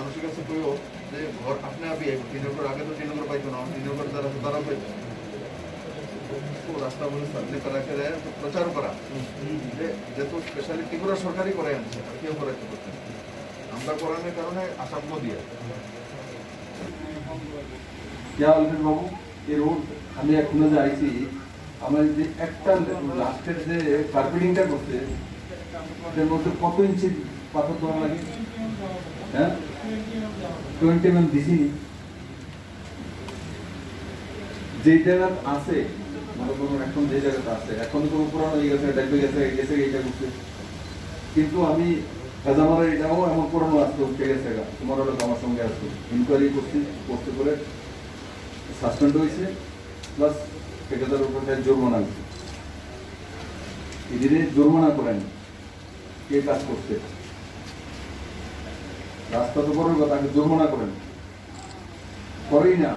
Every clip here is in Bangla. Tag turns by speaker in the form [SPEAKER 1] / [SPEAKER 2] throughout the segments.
[SPEAKER 1] মানুষের কাছে কইও যে ঘর আপনি আপনি টিনগর আগে তো টিনগর পাইতো না, টিনগর যারা তারা পাইতো রাস্তা বলে সামনে করাকে প্রচার করা যে যেহেতু স্পেশালি ত্রিপুরা সরকারই করে আনছে আর কেউ করাইতে পারছে আমরা করানোর কারণে আসাম দিয়ে
[SPEAKER 2] বাবু এই রোড আমি এখনো যে আইছি আমার যে একটা লাস্টের যে কার্পেটিংটা করছে এর মধ্যে কত ইঞ্চি পাথর দেওয়া লাগে? হ্যাঁ 20 mm দিছি যে জায়গা আছে মনে করুন এখন যে জায়গাটা আছে এখন কোনো পুরানো হয়ে গেছে ডাইবে গেছে গেছে এইটা করছে কিন্তু আমি হাজামারা এটাও এমন পুরানো আসতো উঠে গেছে তোমার হলো আমার সঙ্গে আসতো ইনকোয়ারি করছি করতে করে সাসপেন্ড হয়েছে প্লাস ঠিকাদার উপর জরিমানা হয়েছে এদিনে জরিমানা করেন কে কাজ করছে রাস্তা তো বড় কথা আগে জরিমানা করেন করেই না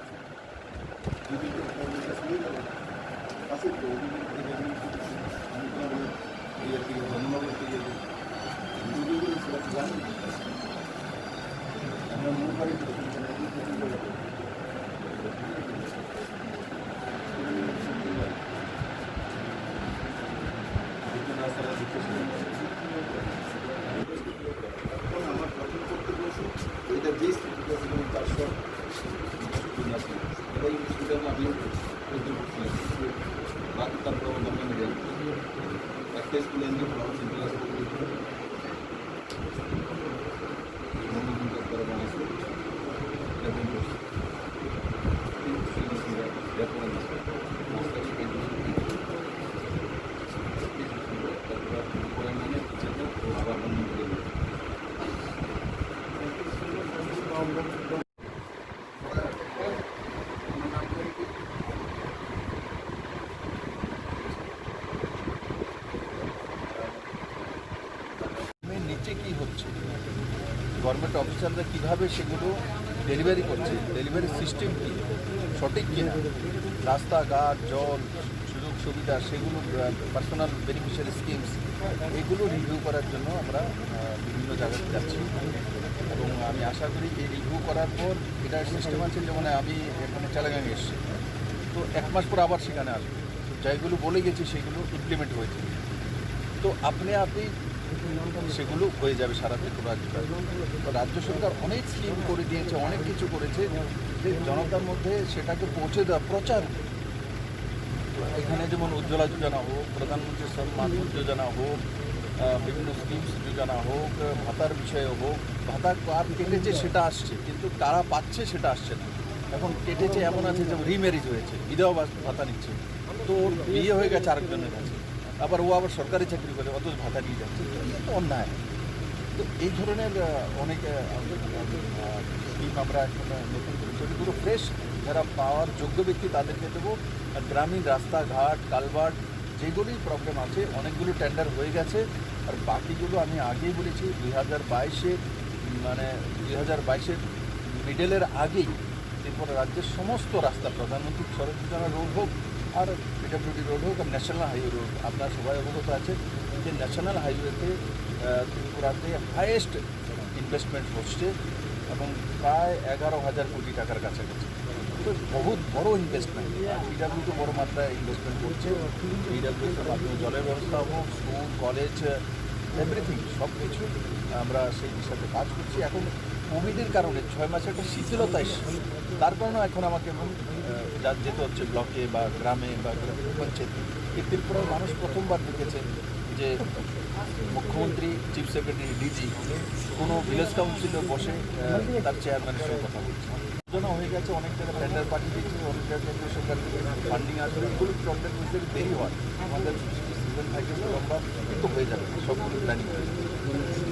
[SPEAKER 3] নিচে কি হচ্ছে গভর্নমেন্ট অফিসাররা কীভাবে সেগুলো ডেলিভারি করছে, ডেলিভারি সিস্টেম কী সঠিক কিনা, রাস্তাঘাট জল সুযোগ সুবিধা সেগুলো পার্সোনাল বেনিফিশিয়ারি স্কিমস এগুলো রিভিউ করার জন্য আমরা বিভিন্ন জায়গাতে যাচ্ছি এবং আমি আশা করি এই রিভিউ করার পর এটার সিস্টেম আছে যেমন আমি এখানে চালাগাঙে এসেছি তো 1 মাস পর আবার সেখানে আসবো যেগুলো বলে গেছি সেগুলো ইমপ্লিমেন্ট হয়েছে তো আপনি সেগুলো হয়ে যাবে সারা ত্রিপুরা তো রাজ্য সরকার অনেক স্কিম করে দিয়েছে অনেক কিছু করেছে যে জনতার মধ্যে সেটাকে পৌঁছে দেওয়া প্রচার এখানে যেমন উজ্জ্বলা যোজনা হোক প্রধানমন্ত্রী সম্মান যোজনা হোক বিভিন্ন স্কিমস যোজনা হোক ভাতার বিষয়ে হোক ভাতা কার কেটেছে সেটা আসছে কিন্তু কারা পাচ্ছে সেটা আসছে না এখন কেটেছে এমন আছে যেমন রিম্যারিজ হয়েছে বিধবা ভাতা নিচ্ছে তো ওর বিয়ে হয়ে গেছে আরেকজনের কাছে আবার ও আবার সরকারি চাকরি করে অত ভাতা নিয়ে যাচ্ছে তো অন্যায় তো এই ধরনের অনেক স্কিম আমরা এখন নতুন করে পুরো ফ্রেশ যারা পাওয়ার যোগ্য ব্যক্তি তাদেরকে দেবো আর গ্রামীণ রাস্তাঘাট কালভার্ট যেগুলি প্রবলেম আছে অনেকগুলো টেন্ডার হয়ে গেছে আর বাকিগুলো আমি আগেই বলেছি 2022 মানে 2022 মিডলের আগেই এরপর রাজ্যের সমস্ত রাস্তা প্রধানমন্ত্রী সড়ক যোজনা রোড হোক আর পিডব্লিউডি রোড হোক আর ন্যাশনাল হাইওয়ে রোড আপনার সবাই অবগত আছে যে ন্যাশনাল হাইওয়েতে ত্রিপুরাতে হাইয়েস্ট ইনভেস্টমেন্ট হচ্ছে এবং প্রায় 11,000 কোটি টাকার কাছাকাছি তো বহুত বড় ইনভেস্টমেন্ট আর পিডব্লিউডি বড় মাত্রায় ইনভেস্টমেন্ট করছে পিডব্লিউডির মাধ্যমে জলের ব্যবস্থা হোক স্কুল কলেজ এভরিথিং সব কিছু আমরা সেই বিষয়ে কাজ করছি এখন কোভিডের কারণে 6 মাসে একটা শিথিলতা এসেছে তার কারণে এখন আমাকে যেতে হচ্ছে ব্লকে বা গ্রামে বা পঞ্চায়েতে এই ত্রিপুরার মানুষ প্রথমবার দেখেছে যে মুখ্যমন্ত্রী চিফ সেক্রেটারি ডিজি কোনো ভিলেজ কাউন্সিলে বসে তার চেয়ারম্যানের সঙ্গে কথা বলছে যোজনা হয়ে গেছে অনেক জায়গায় টেন্ডার পাঠিয়ে দিয়েছে অনেক জায়গায় কেন্দ্রীয় সরকার থেকে ফান্ডিং আসলে এগুলো প্রবলেম হয়েছে দেরি হয় আমাদের সিজন থাকে লম্বা কিন্তু হয়ে যাবে সবগুলো প্ল্যানিং হয়ে যাবে